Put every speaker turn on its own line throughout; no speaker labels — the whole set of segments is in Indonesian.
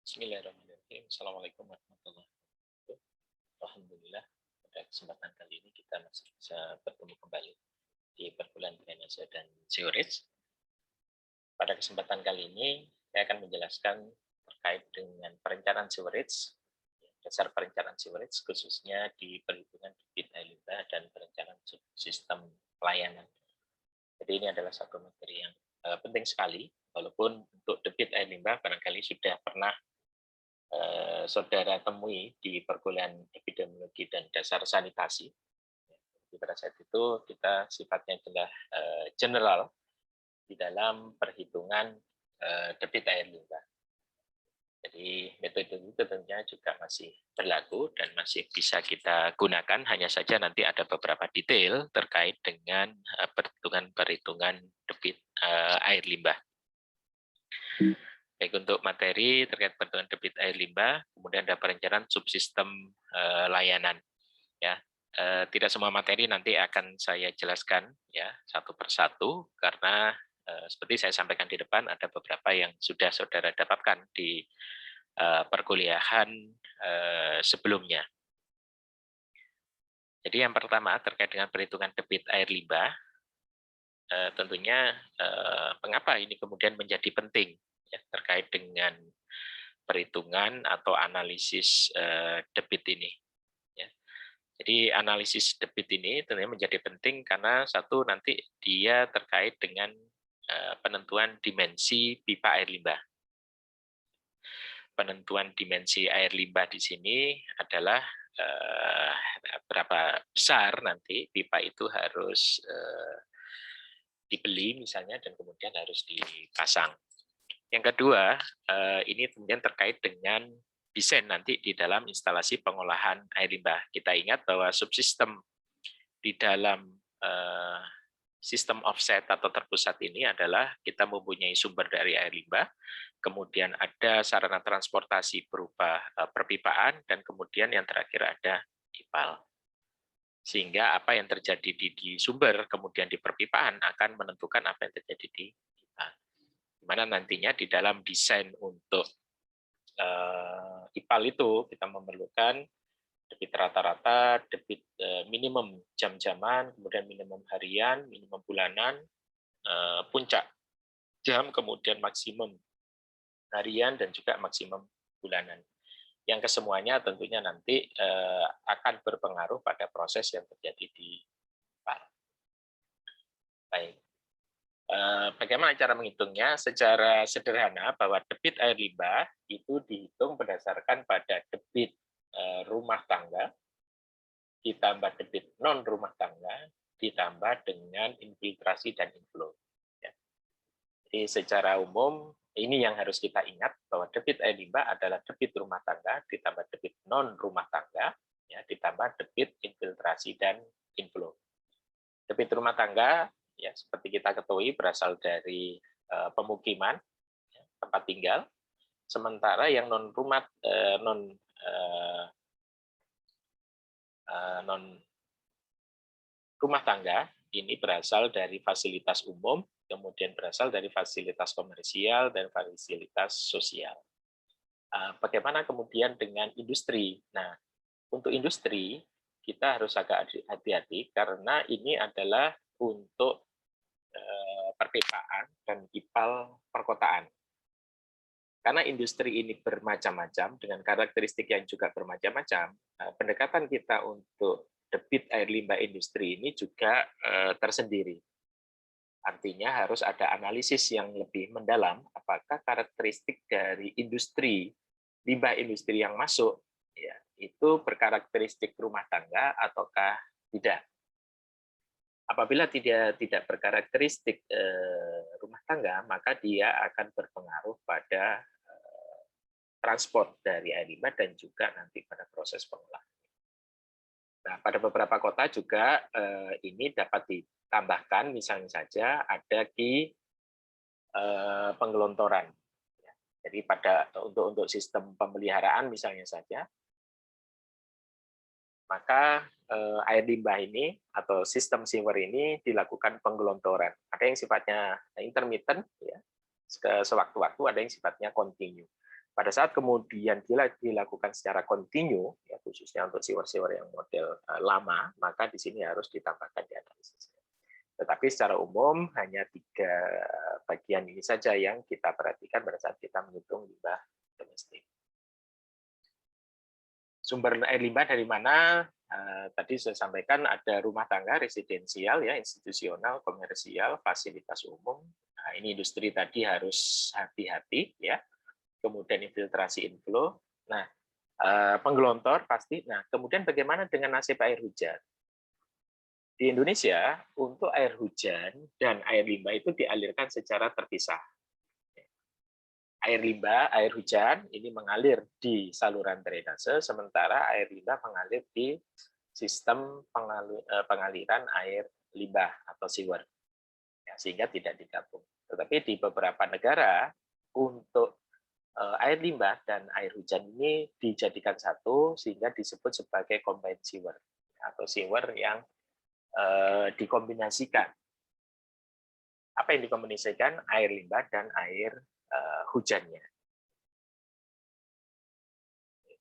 Bismillahirrahmanirrahim. Assalamualaikum warahmatullahi wabarakatuh. Alhamdulillah, pada kesempatan kali ini kita masih bisa bertemu kembali di perkuliahan drainase dan sewerage. Pada kesempatan kali ini, saya akan menjelaskan terkait dengan perencanaan sewerage, dasar perencanaan sewerage khususnya di perhitungan debit air limbah dan perencanaan sistem pelayanan. Jadi ini adalah satu materi yang penting sekali, walaupun untuk debit air limbah barangkali sudah pernah saudara temui di perkuliahan epidemiologi dan dasar sanitasi. Pada saat itu kita sifatnya adalah general di dalam perhitungan debit air limbah. Jadi metode itu tentunya juga masih berlaku dan masih bisa kita gunakan, hanya saja nanti ada beberapa detail terkait dengan perhitungan debit air limbah. Baik untuk materi terkait perhitungan debit air limbah, kemudian ada perencanaan subsistem layanan. Ya, tidak semua materi nanti akan saya jelaskan ya satu persatu karena seperti saya sampaikan di depan ada beberapa yang sudah saudara dapatkan di perkuliahan sebelumnya. Jadi yang pertama terkait dengan perhitungan debit air limbah, tentunya mengapa ini kemudian menjadi penting ya, terkait dengan perhitungan atau analisis debit ini. Ya. Jadi analisis debit ini tentunya menjadi penting karena satu nanti dia terkait dengan penentuan dimensi pipa air limbah. Penentuan dimensi air limbah di sini adalah berapa besar nanti pipa itu harus dibeli misalnya dan kemudian harus dipasang. Yang kedua, ini kemudian terkait dengan desain nanti di dalam instalasi pengolahan air limbah. Kita ingat bahwa subsistem di dalam sistem offset atau terpusat ini adalah kita mempunyai sumber dari air limbah, kemudian ada sarana transportasi berupa perpipaan, dan kemudian yang terakhir ada ipal. Sehingga apa yang terjadi di sumber, kemudian di perpipaan akan menentukan apa yang terjadi di ipal. Dimana nantinya di dalam desain untuk ipal itu kita memerlukan debit rata-rata, debit minimum jam-jaman, kemudian minimum harian, minimum bulanan, puncak jam, kemudian maksimum harian dan juga maksimum bulanan. Yang kesemuanya tentunya nanti akan berpengaruh pada proses yang terjadi di ipal. Baik. Bagaimana cara menghitungnya? Secara sederhana bahwa debit air limbah itu dihitung berdasarkan pada debit rumah tangga ditambah debit non rumah tangga ditambah dengan infiltrasi dan inflow. Ya. Jadi secara umum ini yang harus kita ingat bahwa debit air limbah adalah debit rumah tangga ditambah debit non rumah tangga ya ditambah debit infiltrasi dan inflow. Debit rumah tangga ya seperti kita ketahui berasal dari pemukiman ya, tempat tinggal, sementara yang non rumah tangga ini berasal dari fasilitas umum, kemudian berasal dari fasilitas komersial dan fasilitas sosial. Bagaimana kemudian dengan industri? Nah, untuk industri kita harus agak hati-hati karena ini adalah untuk perpipaan dan ipal perkotaan. Karena industri ini bermacam-macam dengan karakteristik yang juga bermacam-macam, pendekatan kita untuk debit air limbah industri ini juga tersendiri. Artinya harus ada analisis yang lebih mendalam apakah karakteristik dari industri limbah industri yang masuk ya, itu berkarakteristik rumah tangga ataukah tidak. Apabila tidak berkarakteristik rumah tangga, maka dia akan berpengaruh pada transport dari air limbah dan juga nanti pada proses pengolahan. Nah, pada beberapa kota juga ini dapat ditambahkan, misalnya saja ada di penggelontoran. Jadi untuk sistem pemeliharaan misalnya saja, maka air limbah ini atau sistem sewer ini dilakukan penggelontoran. Ada yang sifatnya intermittent, ya, sewaktu-waktu, ada yang sifatnya kontinu. Pada saat kemudian dilakukan secara kontinu, ya khususnya untuk sewer-sewer yang model lama, maka di sini harus ditambahkan di analisis. Tetapi secara umum hanya 3 bagian ini saja yang kita perhatikan pada saat kita menghitung limbah domestik. Sumber air limbah dari mana? Tadi saya sampaikan ada rumah tangga, residensial, ya, institusional, komersial, fasilitas umum. Nah, ini industri tadi harus hati-hati, ya. Kemudian infiltrasi inflow. Nah, penggelontor pasti. Nah, kemudian bagaimana dengan nasib air hujan? Di Indonesia, untuk air hujan dan air limbah itu dialirkan secara terpisah. Air limbah, air hujan ini mengalir di saluran drainase, sementara air limbah mengalir di sistem pengaliran air limbah atau sewer, ya, sehingga tidak digabung. Tetapi di beberapa negara untuk air limbah dan air hujan ini dijadikan satu sehingga disebut sebagai combined sewer atau sewer yang dikombinasikan. Apa yang dikombinasikan? Air limbah dan air hujannya.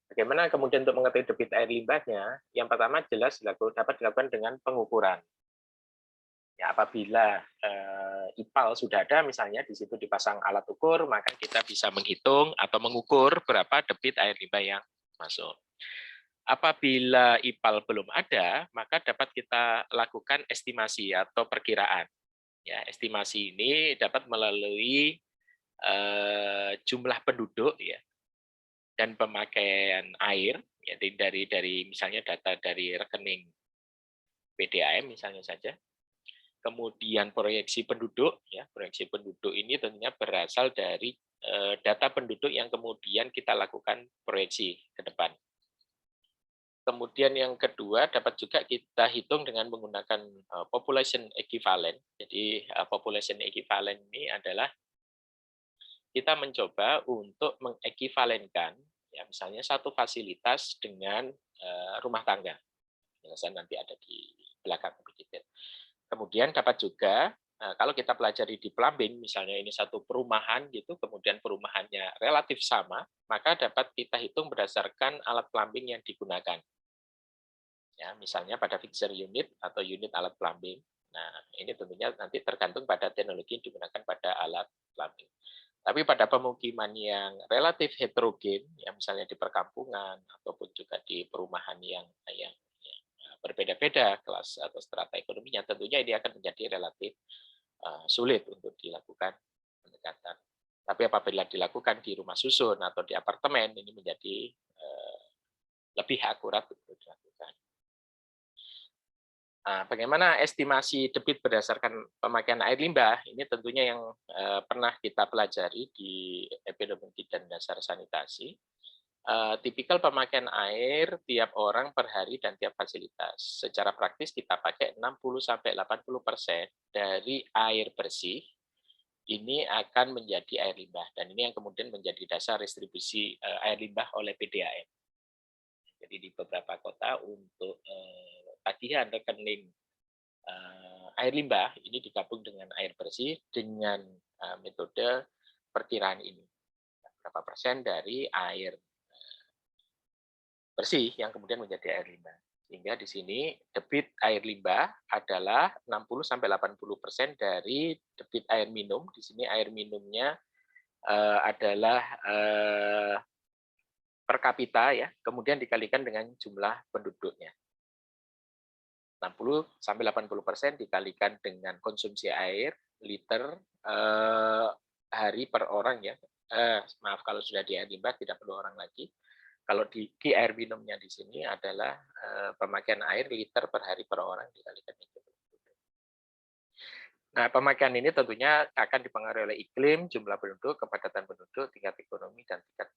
Bagaimana kemudian untuk mengetahui debit air limbahnya? Yang pertama jelas dapat dilakukan dengan pengukuran. Ya, apabila IPAL sudah ada, misalnya di situ dipasang alat ukur, maka kita bisa menghitung atau mengukur berapa debit air limbah yang masuk. Apabila IPAL belum ada, maka dapat kita lakukan estimasi atau perkiraan. Ya, estimasi ini dapat melalui jumlah penduduk, ya, dan pemakaian air, ya, dari misalnya data dari rekening PDAM misalnya saja. Kemudian proyeksi penduduk, ya, proyeksi penduduk ini tentunya berasal dari data penduduk yang kemudian kita lakukan proyeksi ke depan. Kemudian yang kedua dapat juga kita hitung dengan menggunakan population equivalent. Jadi population equivalent ini adalah kita mencoba untuk mengekivalenkan, ya, misalnya satu fasilitas dengan rumah tangga. Penjelasan nanti ada di belakang sedikit. Kemudian dapat juga kalau kita pelajari di plumbing, misalnya ini satu perumahan gitu, kemudian perumahannya relatif sama, maka dapat kita hitung berdasarkan alat plumbing yang digunakan. Ya, misalnya pada fixture unit atau unit alat plumbing. Nah, ini tentunya nanti tergantung pada teknologi yang digunakan pada alat plumbing. Tapi pada pemukiman yang relatif heterogen, ya misalnya di perkampungan ataupun juga di perumahan yang berbeda-beda kelas atau strata ekonominya, tentunya ini akan menjadi relatif sulit untuk dilakukan pendekatan. Tapi apabila dilakukan di rumah susun atau di apartemen, ini menjadi lebih akurat untuk dilakukan. Nah, bagaimana estimasi debit berdasarkan pemakaian air limbah? Ini tentunya yang pernah kita pelajari di epidemiologi dan dasar sanitasi. Tipikal pemakaian air tiap orang per hari dan tiap fasilitas. Secara praktis kita pakai 60-80% dari air bersih ini akan menjadi air limbah, dan ini yang kemudian menjadi dasar distribusi air limbah oleh PDAM. Jadi di beberapa kota untuk tagihan rekening air limbah ini digabung dengan air bersih dengan metode perkiraan ini. Berapa persen dari air bersih yang kemudian menjadi air limbah. Sehingga di sini debit air limbah adalah 60-80% dari debit air minum. Di sini air minumnya adalah per kapita, ya, kemudian dikalikan dengan jumlah penduduknya. 60-80% dikalikan dengan konsumsi air liter hari per orang, ya. Maaf, kalau sudah di air limbah tidak perlu orang lagi. Kalau di air minumnya di sini adalah pemakaian air liter per hari per orang dikalikan dengan jumlah penduduk. Nah, pemakaian ini tentunya akan dipengaruhi oleh iklim, jumlah penduduk, kepadatan penduduk, tingkat ekonomi, dan tingkat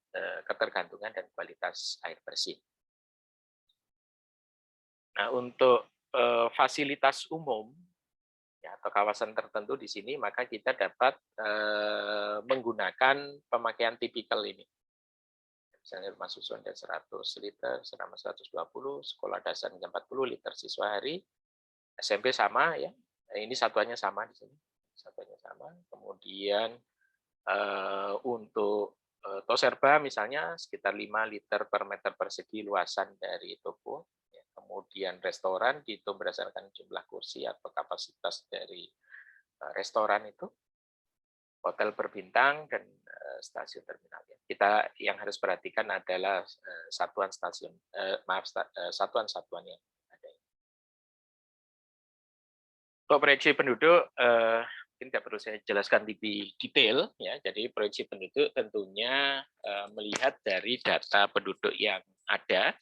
ketergantungan dan kualitas air bersih. Nah, untuk fasilitas umum, ya, atau kawasan tertentu di sini, maka kita dapat menggunakan pemakaian tipikal ini. Misalnya rumah susun ada 100 liter, asrama 120, sekolah dasar 40 liter siswa hari, SMP sama, ya. Ini satuannya sama di sini. Satuannya sama. Kemudian untuk Toserba misalnya sekitar 5 liter per meter persegi luasan dari toko. Kemudian restoran dihitung berdasarkan jumlah kursi atau kapasitas dari restoran itu, hotel berbintang, dan stasiun terminal. Kita yang harus perhatikan adalah satuan stasiun, satuan-satuan yang ada. Untuk proyeksi penduduk, mungkin tidak perlu saya jelaskan lebih detail, ya. Jadi proyeksi penduduk tentunya melihat dari data penduduk yang ada,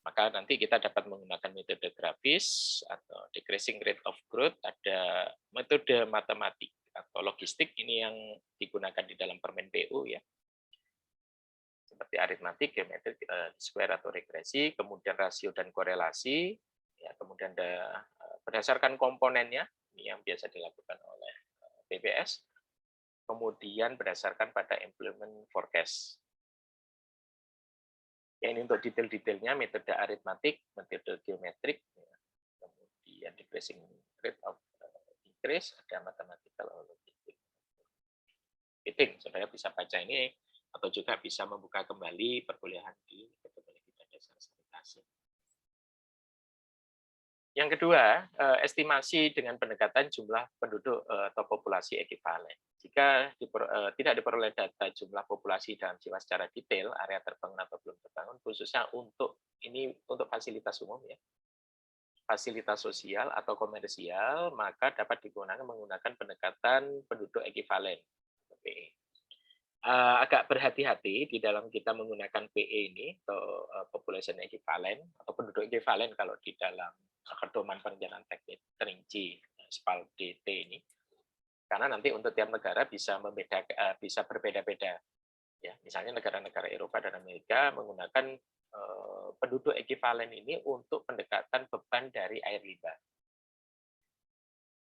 maka nanti kita dapat menggunakan metode grafis atau decreasing rate of growth, ada metode matematik atau logistik, ini yang digunakan di dalam Permen PU, ya, seperti aritmatik, geometrik, square atau regresi, kemudian rasio dan korelasi, ya, kemudian ada berdasarkan komponennya, ini yang biasa dilakukan oleh BPS, kemudian berdasarkan pada employment forecast. Ya, ini untuk detail-detailnya metode aritmatik, metode geometrik, ya, kemudian decreasing rate of increase, ada mathematical logistic. Fitting, saudara bisa baca ini atau juga bisa membuka kembali perkuliahan di metode kita dasar sanitasi. Yang kedua, estimasi dengan pendekatan jumlah penduduk atau populasi ekivalen. Jika tidak diperoleh data jumlah populasi dalam jiwa secara detail, area terbangun atau belum terbangun, khususnya untuk fasilitas umum, ya, fasilitas sosial atau komersial, maka dapat digunakan menggunakan pendekatan penduduk ekivalen, PE. Agak berhati-hati di dalam kita menggunakan PE ini, atau population equivalent atau penduduk ekivalen kalau di dalam pedoman perencanaan teknik terinci SPAL DT ini, karena nanti untuk tiap negara bisa berbeda-beda, ya. Misalnya negara-negara Eropa dan Amerika menggunakan penduduk ekivalen ini untuk pendekatan beban dari air limbah.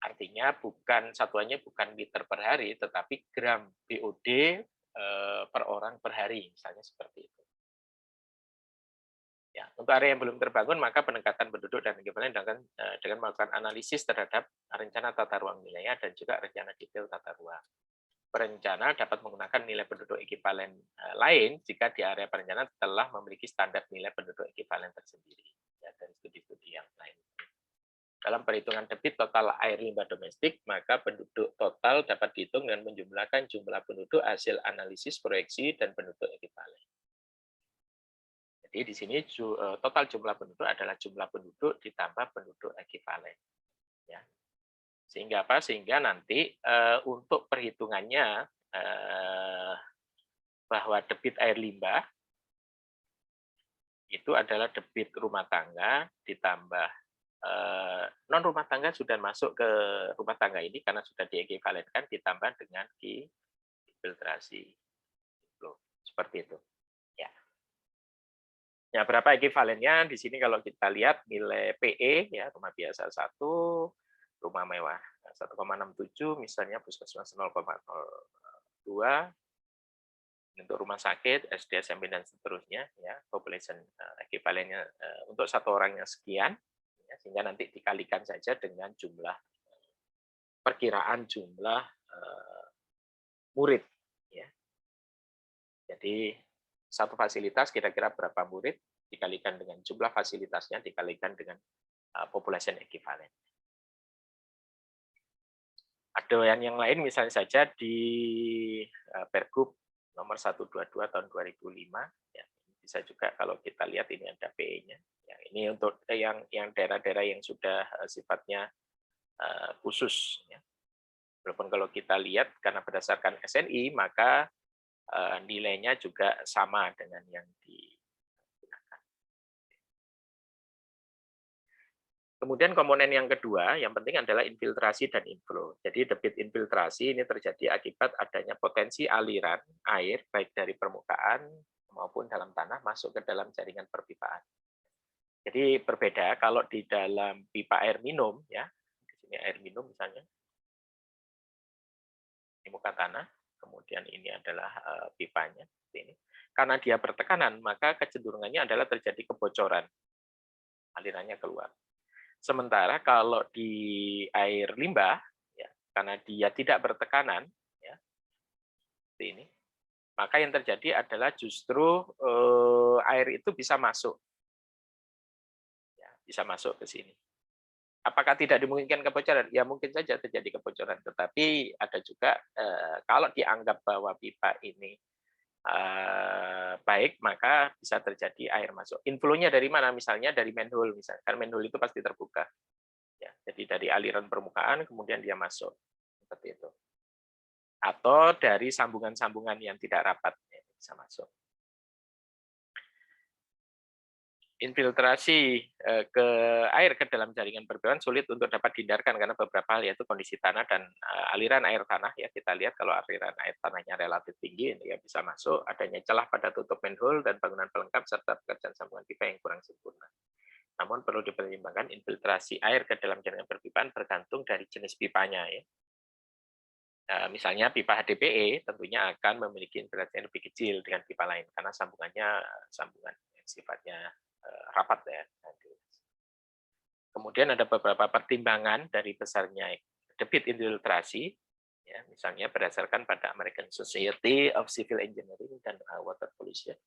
Artinya satuannya bukan liter per hari, tetapi gram BOD per orang per hari, misalnya seperti itu. Ya, untuk area yang belum terbangun, maka pendekatan penduduk dan ekivalen dengan melakukan analisis terhadap rencana tata ruang wilayah dan juga rencana detail tata ruang. Perencana dapat menggunakan nilai penduduk ekivalen lain jika di area perencanaan telah memiliki standar nilai penduduk ekivalen tersendiri, ya, dari studi-studi yang lain. Dalam perhitungan debit total air limbah domestik, maka penduduk total dapat dihitung dengan menjumlahkan jumlah penduduk hasil analisis proyeksi dan penduduk ekivalen. Jadi di sini total jumlah penduduk adalah jumlah penduduk ditambah penduduk ekivalen. Ya. Sehingga apa? Sehingga nanti untuk perhitungannya bahwa debit air limbah itu adalah debit rumah tangga ditambah non rumah tangga sudah masuk ke rumah tangga ini karena sudah diekivalenkan ditambah dengan infiltrasi. Seperti itu. Ya. Ya, berapa ekivalennya? Di sini kalau kita lihat nilai PE, ya, rumah biasa 1, rumah mewah 1,67, misalnya puskesmas 0,02, untuk rumah sakit, SD, SMP, dan seterusnya, ya, population ekivalennya untuk satu orangnya sekian, ya, sehingga nanti dikalikan saja dengan jumlah perkiraan jumlah murid. Ya. Jadi satu fasilitas kira-kira berapa murid, dikalikan dengan jumlah fasilitasnya, dikalikan dengan population equivalent. Ada yang lain misalnya saja di Pergub nomor 122 tahun 2005, ya, bisa juga kalau kita lihat ini ada PE-nya. Ya, ini untuk yang daerah-daerah yang sudah sifatnya khusus. Ya. Walaupun kalau kita lihat karena berdasarkan SNI, maka nilainya juga sama dengan yang digunakan. Kemudian komponen yang kedua, yang penting adalah infiltrasi dan inflow. Jadi debit infiltrasi ini terjadi akibat adanya potensi aliran air, baik dari permukaan maupun dalam tanah, masuk ke dalam jaringan perpipaan. Jadi berbeda kalau di dalam pipa air minum, ya, di sini air minum misalnya, di muka tanah, kemudian ini adalah pipanya, ini. Karena dia bertekanan, maka kecenderungannya adalah terjadi kebocoran, alirannya keluar. Sementara kalau di air limbah, ya, karena dia tidak bertekanan, ya, seperti ini, maka yang terjadi adalah justru air itu bisa masuk, ya, bisa masuk ke sini. Apakah tidak dimungkinkan kebocoran? Ya mungkin saja terjadi kebocoran, tetapi ada juga kalau dianggap bahwa pipa ini baik, maka bisa terjadi air masuk. Inflow-nya dari mana? Misalnya dari manhole, misalkan manhole itu pasti terbuka. Ya, jadi dari aliran permukaan kemudian dia masuk seperti itu. Atau dari sambungan-sambungan yang tidak rapat ya, bisa masuk. Infiltrasi ke air ke dalam jaringan perpipaan sulit untuk dapat dihindarkan karena beberapa hal, yaitu kondisi tanah dan aliran air tanah. Ya, kita lihat kalau aliran air tanahnya relatif tinggi, ini ya bisa masuk. Adanya celah pada tutup manhole dan bangunan pelengkap serta pekerjaan sambungan pipa yang kurang sempurna. Namun perlu dipertimbangkan infiltrasi air ke dalam jaringan perpipaan bergantung dari jenis pipanya. Ya. Misalnya pipa HDPE tentunya akan memiliki infiltrasi yang lebih kecil dengan pipa lain karena sambungannya sambungan yang sifatnya rapat ya. Kemudian ada beberapa pertimbangan dari besarnya debit infiltrasi, ya, misalnya berdasarkan pada American Society of Civil Engineering dan Water Pollution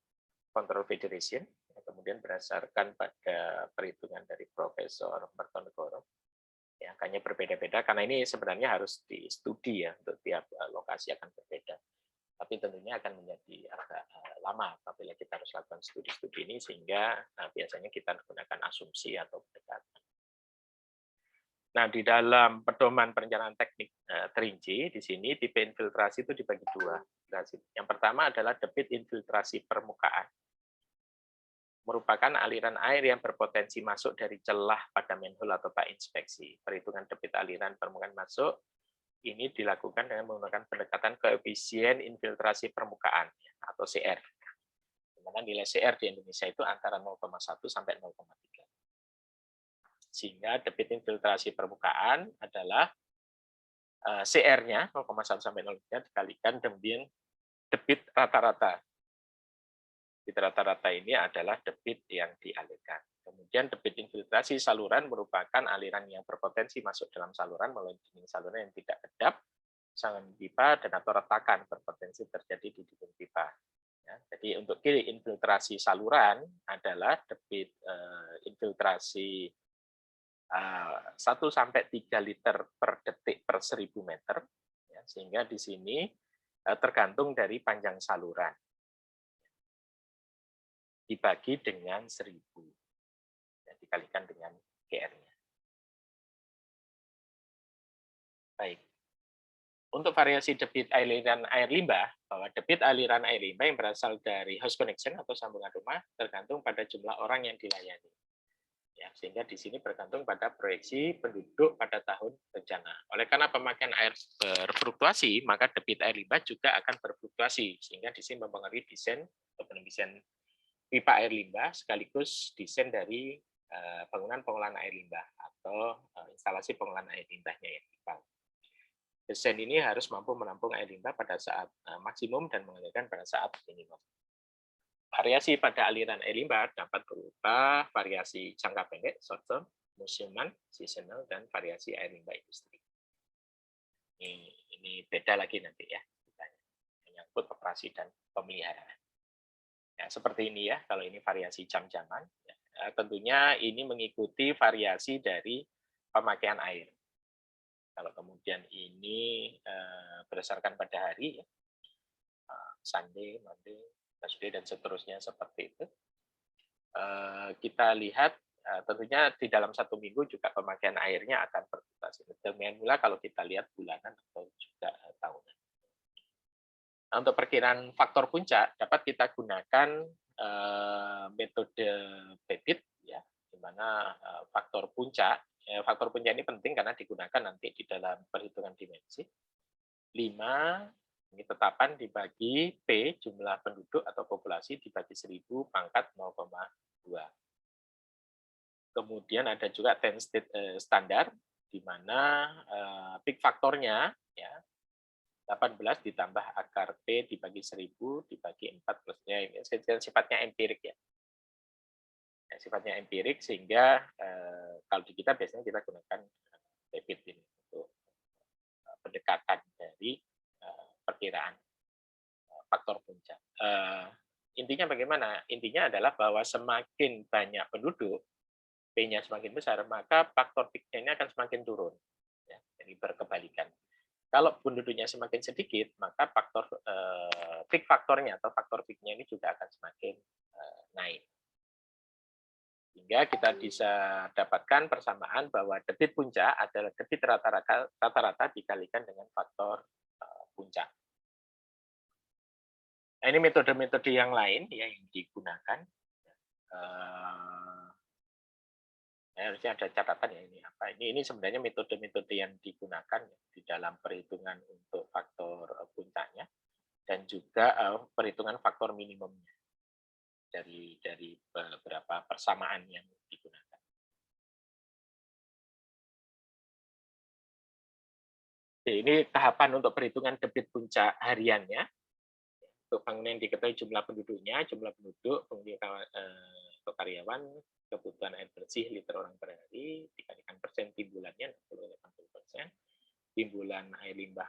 Control Federation, kemudian berdasarkan pada perhitungan dari Profesor Mertonegoro. Ya, angkanya berbeda-beda karena ini sebenarnya harus di-studi ya, untuk tiap lokasi akan berbeda. Tapi tentunya akan menjadi agak lama apabila kita harus lakukan studi-studi ini, sehingga biasanya kita menggunakan asumsi atau pendekatan. Nah, di dalam pedoman perencanaan teknik terinci, di sini tipe infiltrasi itu dibagi dua. Yang pertama adalah debit infiltrasi permukaan. Merupakan aliran air yang berpotensi masuk dari celah pada manhole atau bak inspeksi. Perhitungan debit aliran permukaan masuk ini dilakukan dengan menggunakan pendekatan koefisien infiltrasi permukaan atau CR. Di mana nilai CR di Indonesia itu antara 0,1 sampai 0,3. Sehingga debit infiltrasi permukaan adalah CR-nya 0,1 sampai 0,3 dikalikan dengan debit rata-rata. Debit rata-rata ini adalah debit yang dialirkan. Kemudian debit infiltrasi saluran merupakan aliran yang berpotensi masuk dalam saluran melalui dinding saluran yang tidak kedap, saluran pipa, dan atau retakan berpotensi terjadi di dinding pipa. Ya, jadi untuk kiri infiltrasi saluran adalah debit infiltrasi 1 sampai 3 liter per detik per 1000 meter, ya, sehingga di sini tergantung dari panjang saluran. Dibagi dengan 1000, ya, dikalikan dengan GR-nya. Baik. Untuk variasi debit aliran air limbah, bahwa debit aliran air limbah yang berasal dari house connection atau sambungan rumah tergantung pada jumlah orang yang dilayani. Ya, sehingga di sini bergantung pada proyeksi penduduk pada tahun bencana. Oleh karena pemakaian air berfluktuasi, maka debit air limbah juga akan berfluktuasi, sehingga di sini mempengaruhi desain pipa air limbah sekaligus desain dari bangunan pengolahan air limbah atau instalasi pengolahan air limbahnya yang pipa. Desain ini harus mampu menampung air limbah pada saat maksimum dan mengalirkan pada saat minimum. Variasi pada aliran air limbah dapat berupa variasi jangka pendek, short term, musiman, seasonal, dan variasi air limbah industri. Ini beda lagi nanti ya, menyangkut operasi dan pemeliharaan. Ya, seperti ini ya, kalau ini variasi jam-jaman, ya, tentunya ini mengikuti variasi dari pemakaian air. Kalau kemudian ini berdasarkan pada hari, ya, Sunday, Monday, Thursday, dan seterusnya seperti itu. Kita lihat tentunya di dalam 1 minggu juga pemakaian airnya akan berfluktuasi. Demikian pula kalau kita lihat bulanan atau juga tahunan. Nah, untuk perkiraan faktor puncak dapat kita gunakan metode PEPIT, ya, di mana faktor puncak ini penting karena digunakan nanti di dalam perhitungan dimensi. 5 ini tetapan dibagi P, jumlah penduduk atau populasi, dibagi 1000 pangkat 0,2. Kemudian ada juga 10 state standar, di mana peak faktornya ya 18 ditambah akar P dibagi 1000 dibagi 4 plusnya, ini sifatnya empirik ya. Sifatnya empirik, sehingga kalau di kita biasanya kita gunakan PEPIT ini untuk pendekatan dari perkiraan faktor puncak. Intinya bagaimana? Intinya adalah bahwa semakin banyak penduduk, P-nya semakin besar, maka faktor peak-nya ini akan semakin turun. Ya, jadi berkebalikan. Kalau penduduknya semakin sedikit, maka faktor peak faktornya atau faktor peak-nya ini juga akan semakin naik. Sehingga kita bisa dapatkan persamaan bahwa debit puncak adalah debit rata-rata dikalikan dengan faktor puncak. Nah, ini metode-metode yang lain ya yang digunakan. Harusnya ada catatan ya ini apa. Ini sebenarnya metode-metode yang digunakan ya, di dalam perhitungan untuk faktor puncaknya dan juga perhitungan faktor minimumnya dari beberapa persamaan yang digunakan. Oke, ini tahapan untuk perhitungan debit puncak hariannya. Untuk bangunan yang diketahui jumlah penduduknya, jumlah penduduk, kemudian untuk karyawan, kebutuhan air bersih liter orang per hari, dikalikan persen timbulannya 60-80%, timbulan air limbah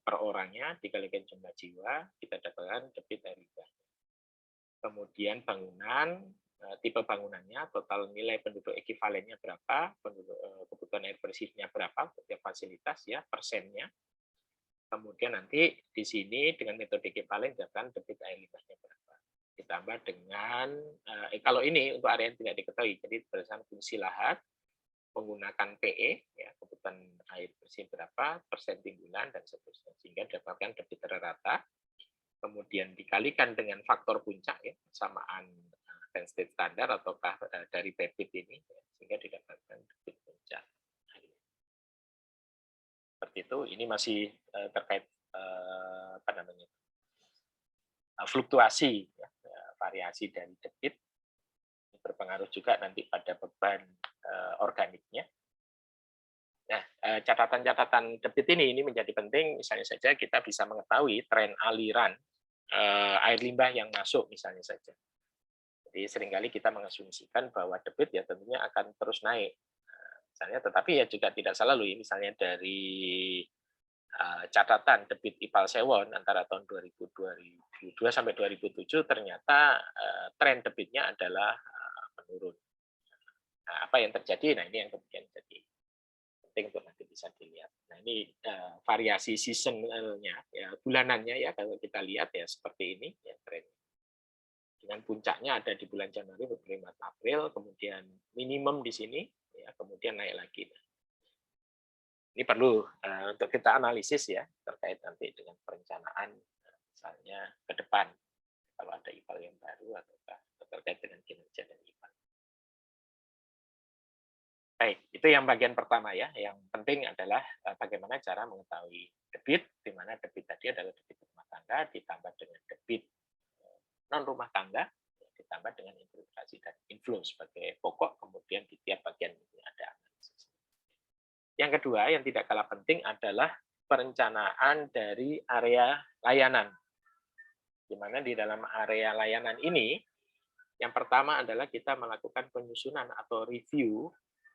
per orangnya dikalikan jumlah jiwa, kita dapatkan debit air limbah. Kemudian bangunan, tipe bangunannya, total nilai penduduk ekivalennya berapa, kebutuhan air bersihnya berapa, setiap fasilitas ya, persennya. Kemudian nanti di sini dengan metode ekivalen dapatkan debit air limbahnya berapa. Ditambah dengan, kalau ini untuk area yang tidak diketahui, jadi berdasarkan fungsi lahat, menggunakan PE, ya, kebutuhan air bersih berapa, persen timbulan, dan seterusnya. Sehingga dapatkan debit rata, kemudian dikalikan dengan faktor puncak, ya, persamaan state standar ataukah dari debit ini, ya, sehingga didapatkan debit puncak. Seperti itu, ini masih terkait apa namanya, fluktuasi, ya, variasi dari debit, berpengaruh juga nanti pada beban organiknya. Nah, catatan-catatan debit ini menjadi penting, misalnya saja kita bisa mengetahui tren aliran air limbah yang masuk, misalnya saja. Jadi seringkali kita mengasumsikan bahwa debit ya tentunya akan terus naik. Misalnya, tetapi ya juga tidak selalu, misalnya dari catatan debit IPAL Sewon antara tahun 2002 sampai 2007 ternyata tren debitnya adalah menurun. Nah, apa yang terjadi? Nah, ini yang kemudian jadi penting untuk nanti bisa dilihat. Nah, ini variasi seasonalnya, ya, bulanannya ya kalau kita lihat ya seperti ini ya trennya. Dengan puncaknya ada di bulan Januari, Februari, Maret, April, kemudian minimum di sini, ya, kemudian naik lagi. Ini perlu untuk kita analisis ya terkait nanti dengan perencanaan misalnya ke depan kalau ada IPAL yang baru atau terkait dengan kinerja dan IPAL. Baik, itu yang bagian pertama ya. Yang penting adalah bagaimana cara mengetahui debit, di mana debit tadi adalah debit rumah tangga ditambah dengan debit non rumah tangga ditambah dengan infiltrasi dan inflow sebagai pokok, kemudian di tiap bagian ini ada analisis. Yang kedua, yang tidak kalah penting adalah perencanaan dari area layanan. Di mana di dalam area layanan ini, yang pertama adalah kita melakukan penyusunan atau review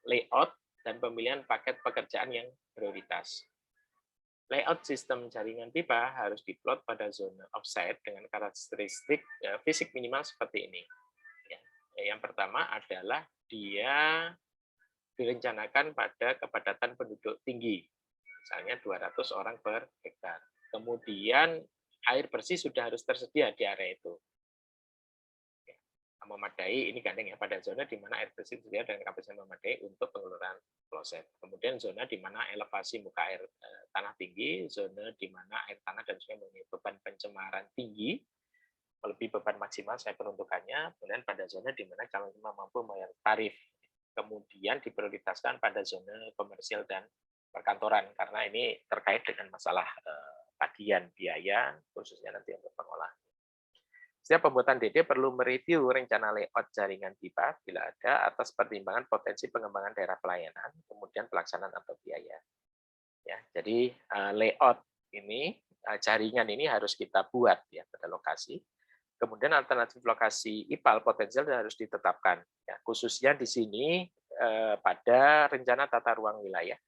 layout dan pemilihan paket pekerjaan yang prioritas. Layout sistem jaringan pipa harus diplot pada zona offsite dengan karakteristik fisik minimal seperti ini. Yang pertama adalah dia direncanakan pada kepadatan penduduk tinggi, misalnya 200 orang per hektar. Kemudian air bersih sudah harus tersedia di area itu. Memadai, ini gandeng ya, pada zona di mana air bersih tersedia dengan kapasitas memadai untuk pengeluaran kloset. Kemudian zona di mana elevasi muka air tanah tinggi, zona di mana air tanah dan sungai memiliki beban pencemaran tinggi, melebihi beban maksimal saya peruntukannya. Kemudian pada zona di mana calon rumah mampu membayar tarif. Kemudian diprioritaskan pada zona komersial dan perkantoran karena ini terkait dengan masalah tagihan biaya khususnya nanti untuk pengolahan. Setiap pembuatan DD perlu mereview rencana layout jaringan pipa bila ada atas pertimbangan potensi pengembangan daerah pelayanan, kemudian pelaksanaan atau biaya. Ya, jadi layout ini, jaringan ini harus kita buat ya pada lokasi. Kemudian alternatif lokasi IPAL potensial harus ditetapkan. Ya, khususnya di sini pada rencana tata ruang wilayah.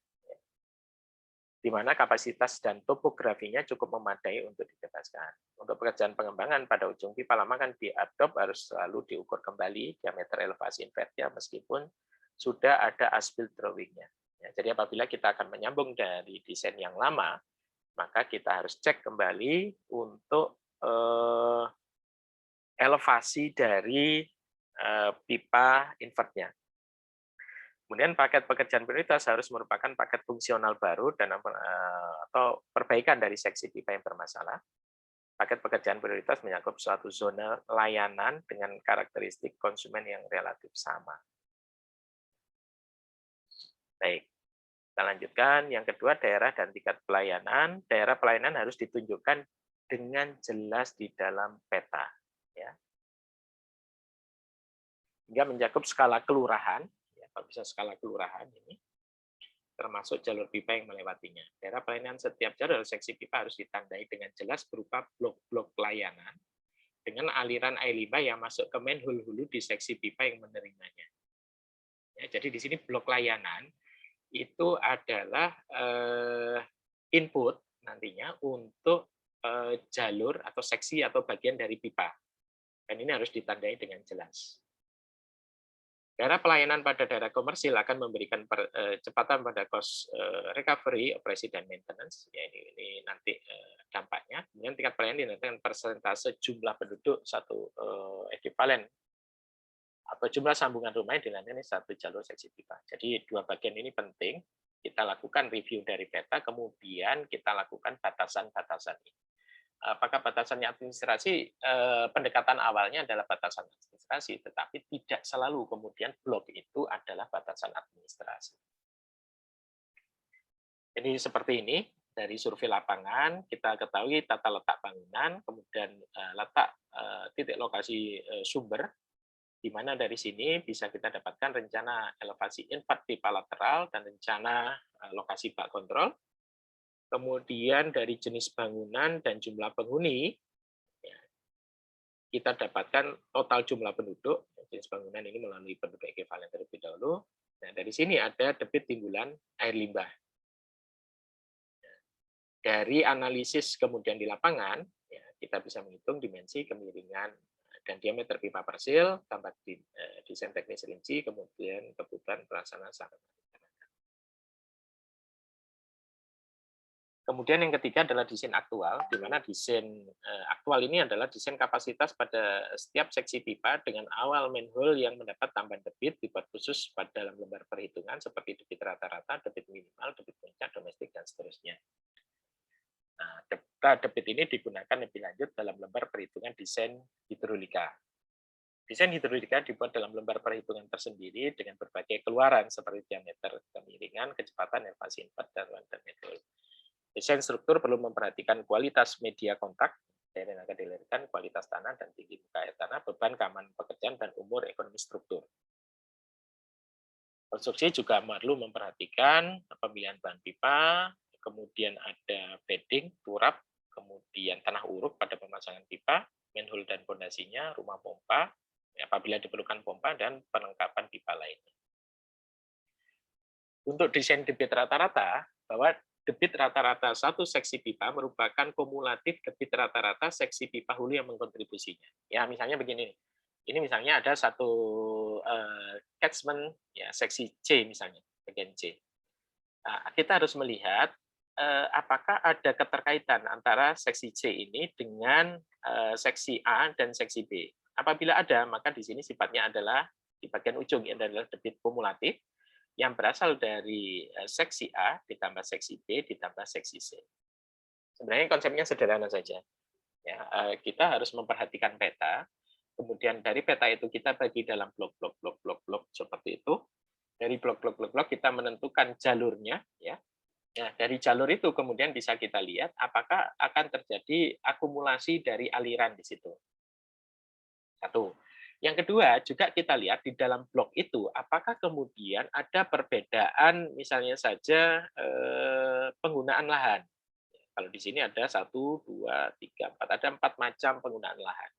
di mana kapasitas dan topografinya cukup memadai untuk dibebaskan. Untuk pekerjaan pengembangan pada ujung pipa lama kan diadop harus selalu diukur kembali diameter elevasi invertnya meskipun sudah ada as-built drawing-nya. Ya, jadi apabila kita akan menyambung dari desain yang lama, maka kita harus cek kembali untuk elevasi dari pipa invertnya. Kemudian paket pekerjaan prioritas harus merupakan paket fungsional baru dan atau perbaikan dari seksi pipa yang bermasalah. Paket pekerjaan prioritas mencakup suatu zona layanan dengan karakteristik konsumen yang relatif sama. Baik, kita lanjutkan. Yang kedua, daerah dan tingkat pelayanan. Daerah pelayanan harus ditunjukkan dengan jelas di dalam peta. Ya. Hingga mencakup skala kelurahan. Kalau bisa skala kelurahan ini, termasuk jalur pipa yang melewatinya. Daerah pelayanan setiap jalur seksi pipa harus ditandai dengan jelas berupa blok-blok pelayanan dengan aliran air limbah yang masuk ke manhole hulu di seksi pipa yang menerimanya. Ya, jadi di sini blok layanan itu adalah input nantinya untuk jalur atau seksi atau bagian dari pipa. Dan ini harus ditandai dengan jelas. Daerah pelayanan pada daerah komersil akan memberikan percepatan pada cost recovery, operasi, dan maintenance. Ya, ini nanti dampaknya. Kemudian tingkat pelayanan dinilai persentase jumlah penduduk satu ekivalen atau jumlah sambungan rumah yang dinilai satu jalur seksi pipa. Jadi dua bagian ini penting. Kita lakukan review dari peta, kemudian kita lakukan batasan-batasan ini. Apakah batasannya administrasi, pendekatan awalnya adalah batasan administrasi, tetapi tidak selalu kemudian blok itu adalah batasan administrasi. Jadi seperti ini, dari survei lapangan, kita ketahui tata letak bangunan, kemudian letak titik lokasi sumber, di mana dari sini bisa kita dapatkan rencana elevasi infat pipa lateral dan rencana lokasi bak kontrol. Kemudian dari jenis bangunan dan jumlah penghuni, kita dapatkan total jumlah penduduk, jenis bangunan ini melalui penduduk ekivalen terlebih dahulu. Nah, dari sini ada debit timbulan air limbah. Dari analisis kemudian di lapangan, ya, kita bisa menghitung dimensi, kemiringan, dan diameter pipa persil, tambah desain teknis rinci, kemudian kebutuhan pelaksanaan sarana. Kemudian yang ketiga adalah desain aktual, di mana desain aktual ini adalah desain kapasitas pada setiap seksi pipa dengan awal manhole yang mendapat tambahan debit dibuat khusus pada dalam lembar perhitungan seperti debit rata-rata, debit minimal, debit puncak, domestik, dan seterusnya. Nah, debit ini digunakan lebih lanjut dalam lembar perhitungan desain hidrolika. Desain hidrolika dibuat dalam lembar perhitungan tersendiri dengan berbagai keluaran seperti diameter, kemiringan, kecepatan, elevasi infat, dan metode. Desain struktur perlu memperhatikan kualitas media kontak, dari yang akan dilahirkan, kualitas tanah dan tinggi muka air tanah, beban keamanan pekerjaan, dan umur ekonomi struktur. Konstruksi juga perlu memperhatikan pemilihan bahan pipa, kemudian ada bedding, turap, kemudian tanah uruk pada pemasangan pipa, manhole dan fondasinya, rumah pompa, apabila diperlukan pompa, dan perlengkapan pipa lainnya. Untuk desain debit rata-rata, bahwa debit rata-rata satu seksi pipa merupakan kumulatif debit rata-rata seksi pipa hulu yang mengkontribusinya. Ya, misalnya begini. Ini misalnya ada satu catchment ya seksi C misalnya, bagian C. Nah, kita harus melihat apakah ada keterkaitan antara seksi C ini dengan seksi A dan seksi B. Apabila ada, maka di sini sifatnya adalah di bagian ujung ini adalah debit kumulatif yang berasal dari seksi A ditambah seksi B ditambah seksi C. Sebenarnya konsepnya sederhana saja. Ya, kita harus memperhatikan peta, kemudian dari peta itu kita bagi dalam blok seperti itu. Dari blok kita menentukan jalurnya, ya. Nah, dari jalur itu kemudian bisa kita lihat apakah akan terjadi akumulasi dari aliran di situ. Satu. Yang kedua, juga kita lihat di dalam blok itu, apakah kemudian ada perbedaan, misalnya saja penggunaan lahan. Kalau di sini ada 1, 2, 3, 4, ada 4 macam penggunaan lahan.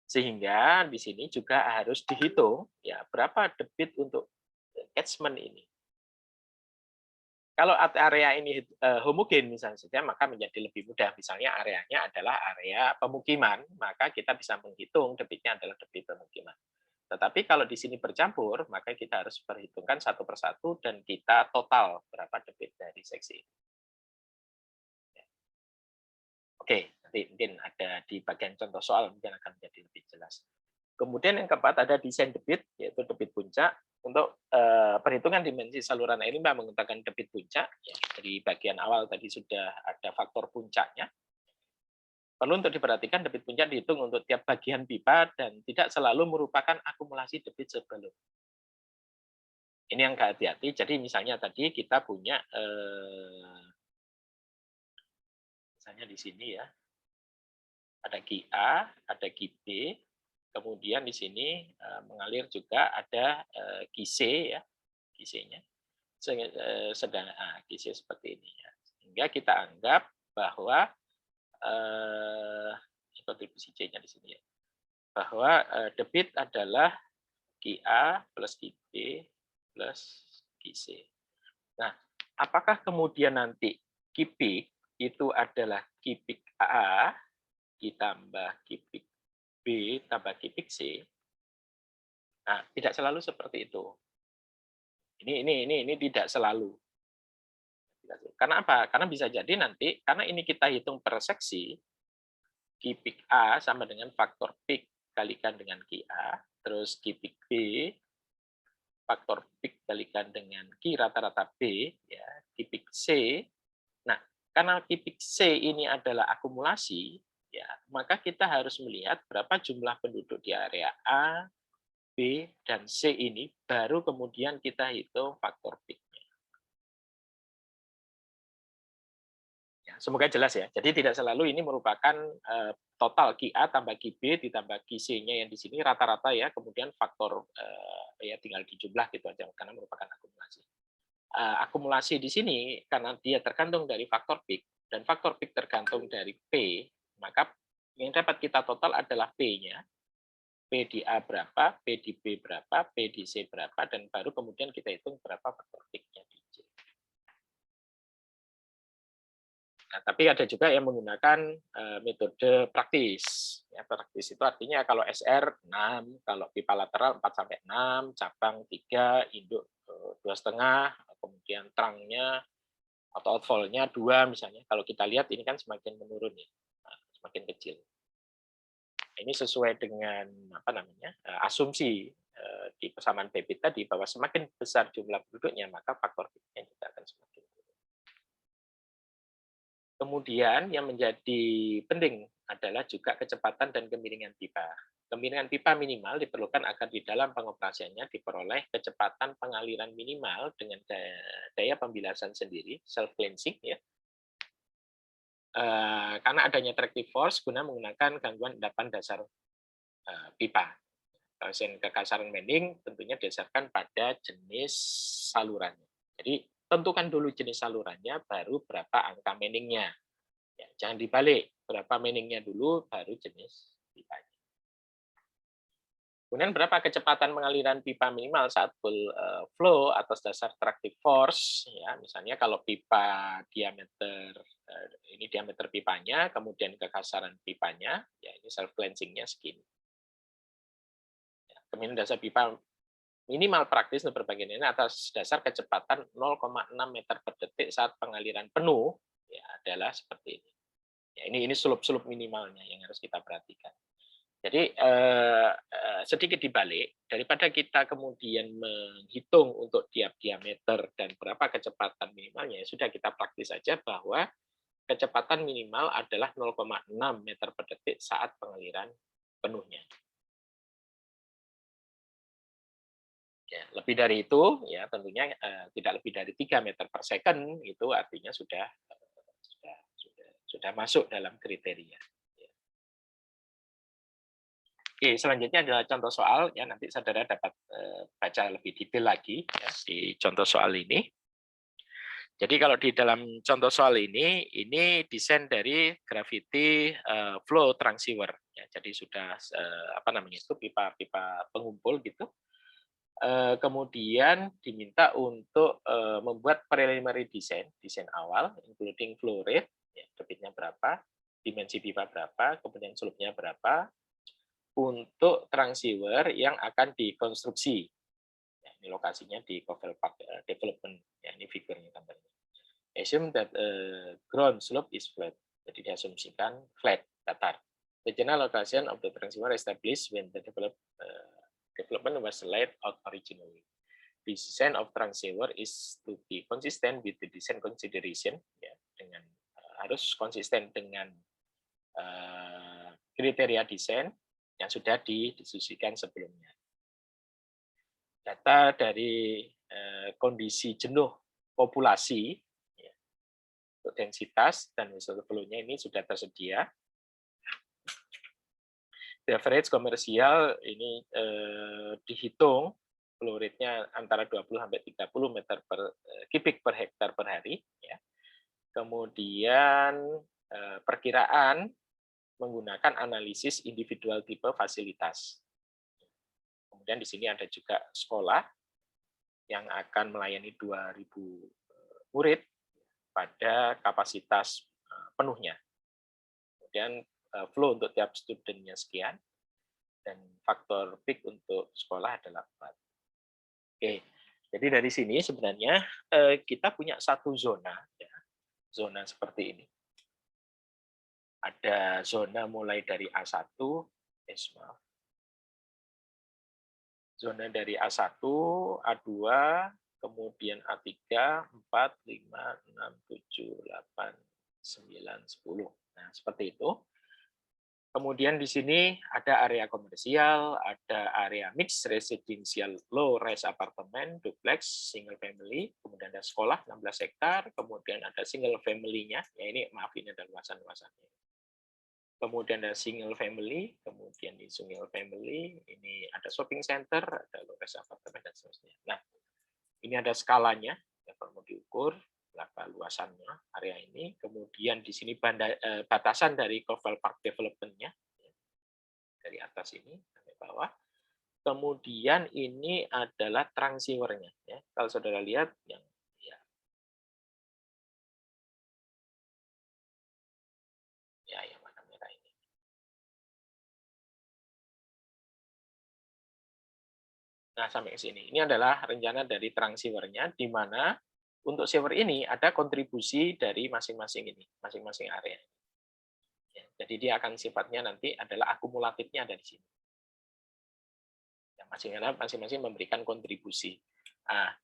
Sehingga di sini juga harus dihitung ya berapa debit untuk catchment ini. Kalau area ini homogen misalnya saja, maka menjadi lebih mudah. Misalnya areanya adalah area pemukiman, maka kita bisa menghitung debitnya adalah debit pemukiman. Tetapi kalau di sini bercampur, maka kita harus perhitungkan satu persatu dan kita total berapa debit dari seksi. Oke, nanti mungkin ada di bagian contoh soal mungkin akan menjadi lebih jelas. Kemudian yang keempat ada desain debit, yaitu debit puncak. Untuk perhitungan dimensi saluran air limbah menggunakan debit puncak, ya, dari bagian awal tadi sudah ada faktor puncaknya. Perlu untuk diperhatikan debit puncak dihitung untuk tiap bagian pipa dan tidak selalu merupakan akumulasi debit sebelum. Ini yang hati-hati. Jadi misalnya tadi kita punya, misalnya di sini ya, ada QA, ada QB, kemudian di sini mengalir juga ada QC ya, QC-nya. Sedang QC seperti ini ya. Sehingga kita anggap bahwa kontribusi C-nya di sini ya, bahwa debit adalah QA plus QB plus QC. Nah, apakah kemudian nanti QP itu adalah QP A ditambah QP B tambah QP C? Nah, tidak selalu seperti itu. Ini tidak selalu. Karena apa? Karena bisa jadi nanti, karena ini kita hitung per seksi, QP A sama dengan faktor peak kalikan dengan QA, terus QP B faktor peak kalikan dengan Q rata-rata B, ya, QP C. Nah, karena QP C ini adalah akumulasi, ya, maka kita harus melihat berapa jumlah penduduk di area A, B, dan C ini, baru kemudian kita hitung faktor peak-nya. Ya, semoga jelas ya. Jadi tidak selalu ini merupakan total QA tambah QB ditambah QC-nya yang di sini rata-rata ya, kemudian faktor ya tinggal dijumlah gitu aja karena merupakan akumulasi. Akumulasi di sini karena dia tergantung dari faktor peak dan faktor peak tergantung dari P, maka yang dapat kita total adalah P-nya. P di A berapa, P di B berapa, P di C berapa, dan baru kemudian kita hitung berapa faktor peak-nya di C. Nah, tapi ada juga yang menggunakan metode praktis. Ya, praktis itu artinya kalau SR 6, kalau pipa lateral 4 sampai 6, cabang 3, induk 2,5, kemudian trangnya atau outfall-nya 2 misalnya. Kalau kita lihat ini kan semakin menurun ya, semakin kecil. Ini sesuai dengan apa namanya asumsi di persamaan PB tadi bahwa semakin besar jumlah penduduknya maka faktor peak-nya juga akan semakin turun. Kemudian yang menjadi penting adalah juga kecepatan dan kemiringan pipa. Kemiringan pipa minimal diperlukan agar di dalam pengoperasiannya diperoleh kecepatan pengaliran minimal dengan daya pembilasan sendiri, self cleansing ya. Karena adanya tractive force guna menggunakan gangguan endapan dasar pipa. Kekasaran mending tentunya didasarkan pada jenis salurannya. Jadi tentukan dulu jenis salurannya, baru berapa angka mendingnya. Ya, jangan dibalik, berapa mendingnya dulu, baru jenis pipanya. Kemudian berapa kecepatan pengaliran pipa minimal saat full flow atas dasar tractive force. Ya, misalnya kalau pipa diameter, ini diameter pipanya, kemudian kekasaran pipanya, ya ini self cleansing-nya segini. Ya, kemudian dasar pipa minimal praktis untuk berbagian ini atas dasar kecepatan 0,6 meter per detik saat pengaliran penuh, ya adalah seperti ini. Ya, ini slope minimalnya yang harus kita perhatikan. Jadi sedikit dibalik, daripada kita kemudian menghitung untuk tiap diameter dan berapa kecepatan minimalnya, ya sudah kita praktis saja bahwa kecepatan minimal adalah 0,6 meter per detik saat pengaliran penuhnya. Ya, lebih dari itu, ya tentunya tidak lebih dari 3 meter per second, itu artinya sudah masuk dalam kriteria. Oke, selanjutnya adalah contoh soal. Ya, nanti saudara dapat baca lebih detail lagi ya, di contoh soal ini. Jadi kalau di dalam contoh soal ini desain dari gravity flow transceiver. Ya, jadi sudah apa namanya itu pipa-pipa pengumpul gitu. Kemudian diminta untuk membuat preliminary design awal, including flow rate, ya, debitnya berapa, dimensi pipa berapa, kemudian slope-nya berapa, untuk transceiver yang akan dikonstruksi. Ya, ini lokasinya di Covell Park Development. Ya, ini figurnya gambarnya. Assume that ground slope is flat. Jadi diasumsikan flat, datar. The general location of the transceiver established when the development was laid out originally. Design of transceiver is to be consistent with the design consideration, ya, dengan harus konsisten dengan kriteria desain yang sudah didiskusikan sebelumnya. Data dari kondisi jenuh populasi, ya, untuk densitas dan visual flow-nya ini sudah tersedia. The average komersial ini dihitung flow rate-nya antara 20 sampai 30 meter per kubik per hektar per hari, ya. Kemudian perkiraan menggunakan analisis individual tipe fasilitas. Kemudian di sini ada juga sekolah yang akan melayani 2.000 murid pada kapasitas penuhnya. Kemudian flow untuk tiap studentnya sekian, dan faktor peak untuk sekolah adalah 4. Oke, jadi dari sini sebenarnya kita punya satu zona, ya, zona seperti ini. Ada zona mulai dari A1, zona dari A1, A2, kemudian A3, 4, 5, 6, 7, 8, 9, 10. Nah, seperti itu. Kemudian di sini ada area komersial, ada area mixed residential low rise apartemen, duplex, single family, kemudian ada sekolah 16 hektar, kemudian ada single family-nya, ya ini maaf ini ada luasan-luasannya. Kemudian ada single family, kemudian di single family ini ada shopping center, ada low rise apartemen dan seterusnya. Nah, ini ada skalanya, yang perlu diukur berapa luasannya area ini, kemudian di sini batasan dari Covell Park Development-nya dari atas ini sampai bawah. Kemudian ini adalah transceiver-nya, ya. Kalau saudara lihat yang yang warna merah ini. Nah, sampai ke sini. Ini adalah rencana dari transceiver-nya, di mana untuk server ini ada kontribusi dari masing-masing ini, masing-masing area. Ya, jadi dia akan sifatnya nanti adalah akumulatifnya ada di sini. Ya, masing-masing memberikan kontribusi. Nah,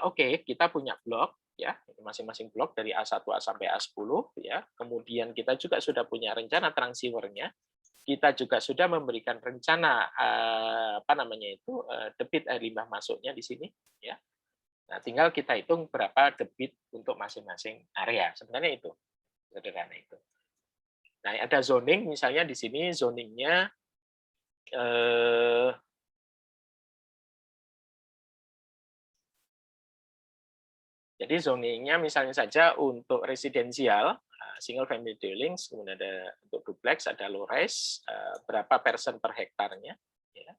oke, kita punya blok, ya, masing-masing blok dari A1 sampai A10, ya. Kemudian kita juga sudah punya rencana transceiver-nya. Kita juga sudah memberikan rencana debit air limbah masuknya di sini, ya. Nah, tinggal kita hitung berapa debit untuk masing-masing area. Sebenarnya itu sederhana itu. Nah, ada zoning, misalnya di sini zoningnya jadi zoningnya misalnya saja untuk residensial, single family dwellings, kemudian ada untuk duplex, ada low rise, berapa persen per hektarnya, ya.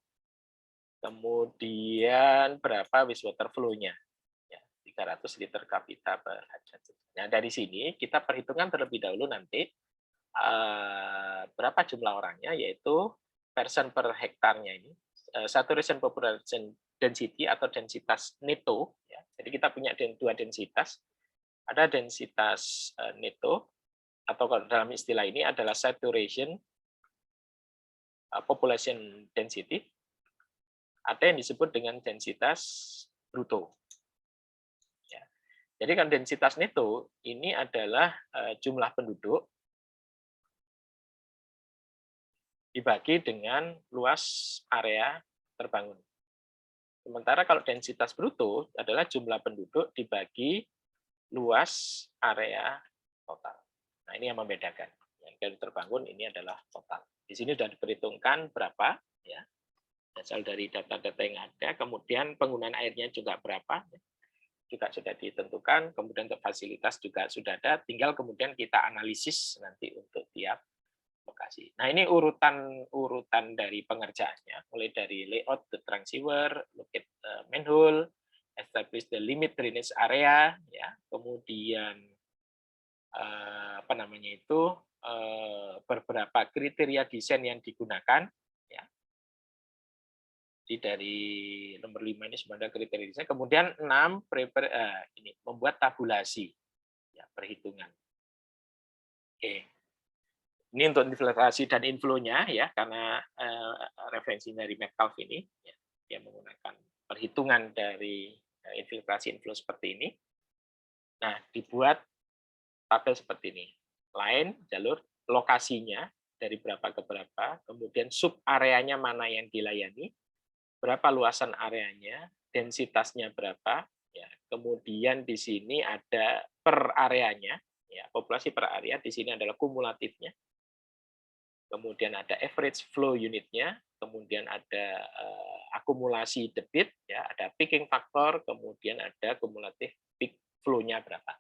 Kemudian berapa wastewater flow-nya. 300 liter kapita per hajat. Nah, dari sini kita perhitungkan terlebih dahulu nanti berapa jumlah orangnya, yaitu persen per hektarnya ini. Saturation population density atau densitas neto. Ya. Jadi kita punya dua densitas. Ada densitas neto, atau dalam istilah ini adalah saturation population density. Ada yang disebut dengan densitas bruto. Jadi kan densitas neto ini adalah jumlah penduduk dibagi dengan luas area terbangun. Sementara kalau densitas bruto adalah jumlah penduduk dibagi luas area total. Nah, ini yang membedakan. Yang terbangun ini adalah total. Di sini sudah diperhitungkan berapa, ya, asal dari data-data yang ada. Kemudian penggunaan airnya juga berapa, juga sudah ditentukan, kemudian untuk fasilitas juga sudah ada, tinggal kemudian kita analisis nanti untuk tiap lokasi. Nah, ini urutan dari pengerjaannya, mulai dari layout the transceiver, manhole, establish the limit drainage area, ya, kemudian apa namanya itu, beberapa kriteria desain yang digunakan, ya. Jadi dari nomor 5 ini sebenarnya kriteria desain, kemudian 6 ini membuat tabulasi, ya, perhitungan. Oke. Ini untuk infiltrasi dan inflow-nya, ya, karena referensi dari Metcalfe ini, ya, dia menggunakan perhitungan dari infiltrasi inflow seperti ini. Nah, dibuat tabel seperti ini. Line, jalur, lokasinya dari berapa ke berapa, kemudian sub areanya mana yang dilayani, berapa luasan areanya, densitasnya berapa, ya. Kemudian di sini ada per areanya, ya, populasi per area, di sini adalah kumulatifnya. Kemudian ada average flow unitnya, kemudian ada akumulasi debit, ya, ada peaking factor, kemudian ada kumulatif peak flow-nya berapa.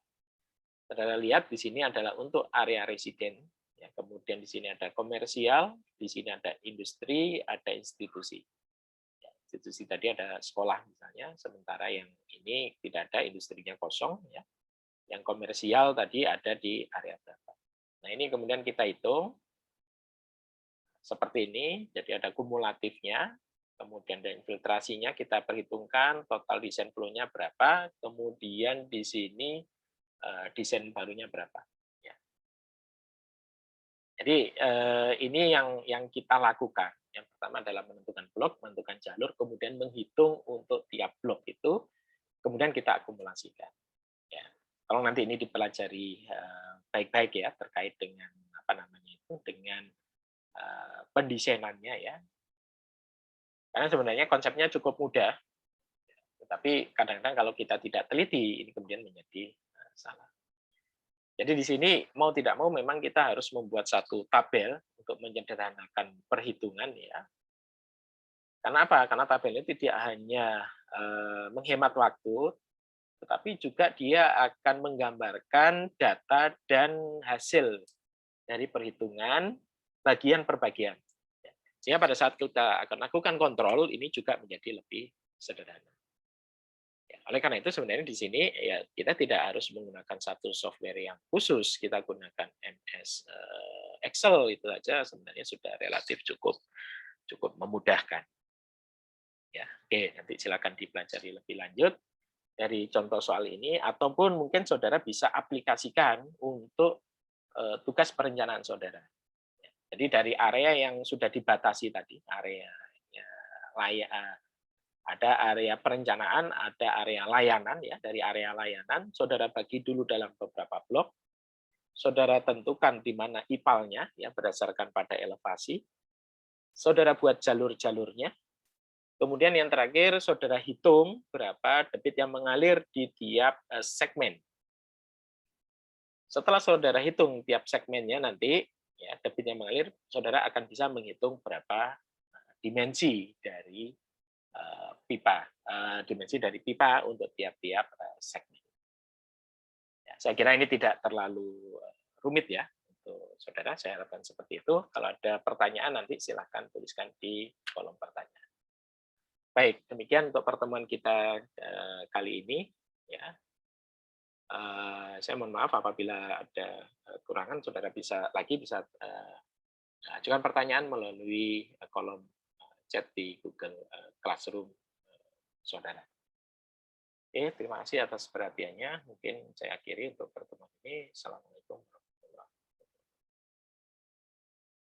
Saudara lihat di sini adalah untuk area residen, ya, kemudian di sini ada komersial, di sini ada industri, ada institusi. Ya, institusi tadi ada sekolah misalnya, sementara yang ini tidak ada, industrinya kosong, ya. Yang komersial tadi ada di area berapa. Nah, ini kemudian kita hitung seperti ini, jadi ada kumulatifnya, kemudian ada infiltrasinya, kita perhitungkan total desain flow-nya berapa, kemudian di sini desain barunya berapa. Ya. Jadi ini yang kita lakukan. Yang pertama adalah menentukan blok, menentukan jalur, kemudian menghitung untuk tiap blok itu, kemudian kita akumulasikan. Ya. Kalau nanti ini dipelajari baik-baik ya terkait dengan apa namanya itu, dengan pendesainannya, ya. Karena sebenarnya konsepnya cukup mudah, tetapi kadang-kadang kalau kita tidak teliti, ini kemudian menjadi salah. Jadi di sini mau tidak mau memang kita harus membuat satu tabel untuk menyederhanakan perhitungan, ya. Karena apa? Karena tabel ini tidak hanya menghemat waktu, tetapi juga dia akan menggambarkan data dan hasil dari perhitungan bagian per bagian. Sehingga pada saat kita akan lakukan kontrol, ini juga menjadi lebih sederhana. Ya, oleh karena itu sebenarnya di sini ya kita tidak harus menggunakan satu software yang khusus, kita gunakan MS Excel itu saja sebenarnya sudah relatif cukup memudahkan. Ya, oke, nanti silakan dipelajari lebih lanjut dari contoh soal ini, ataupun mungkin saudara bisa aplikasikan untuk tugas perencanaan saudara. Jadi dari area yang sudah dibatasi tadi, area ada area perencanaan, ada area layanan, ya. Dari area layanan, saudara bagi dulu dalam beberapa blok. Saudara tentukan di mana IPAL-nya, ya, berdasarkan pada elevasi. Saudara buat jalur-jalurnya. Kemudian yang terakhir, saudara hitung berapa debit yang mengalir di tiap segmen. Setelah saudara hitung tiap segmennya nanti, ya, debit yang mengalir, saudara akan bisa menghitung berapa dimensi dari pipa untuk tiap-tiap segmen. Ya, saya kira ini tidak terlalu rumit ya untuk saudara. Saya harapkan seperti itu. Kalau ada pertanyaan nanti silahkan tuliskan di kolom pertanyaan. Baik, demikian untuk pertemuan kita kali ini. Ya, saya mohon maaf apabila ada kekurangan, saudara bisa ajukan pertanyaan melalui kolom chat di Google Classroom saudara. Oke, terima kasih atas perhatiannya. Mungkin saya akhiri untuk pertemuan ini. Assalamualaikum.